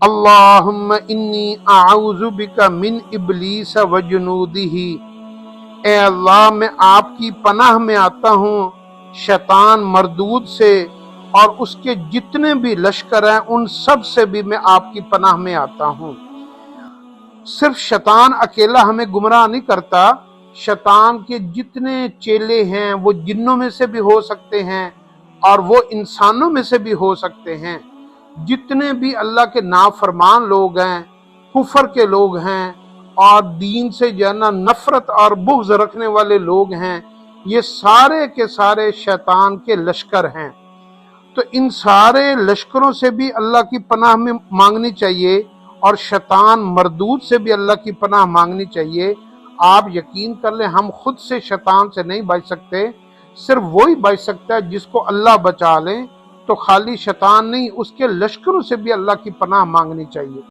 اللہم انی اعوذ بک من ابلیس و جنودہ، اے اللہ میں آپ کی پناہ میں آتا ہوں شیطان مردود سے اور اس کے جتنے بھی لشکر ہیں ان سب سے بھی میں آپ کی پناہ میں آتا ہوں۔ صرف شیطان اکیلا ہمیں گمراہ نہیں کرتا، شیطان کے جتنے چیلے ہیں وہ جنوں میں سے بھی ہو سکتے ہیں اور وہ انسانوں میں سے بھی ہو سکتے ہیں۔ جتنے بھی اللہ کے نافرمان لوگ ہیں، کفر کے لوگ ہیں اور دین سے نفرت اور بغض رکھنے والے لوگ ہیں، یہ سارے کے سارے شیطان کے لشکر ہیں۔ تو ان سارے لشکروں سے بھی اللہ کی پناہ میں مانگنی چاہیے اور شیطان مردود سے بھی اللہ کی پناہ مانگنی چاہیے۔ آپ یقین کر لیں ہم خود سے شیطان سے نہیں بچ سکتے، صرف وہی بچ سکتا ہے جس کو اللہ بچا لیں۔ تو خالی شیطان نہیں، اس کے لشکروں سے بھی اللہ کی پناہ مانگنی چاہیے۔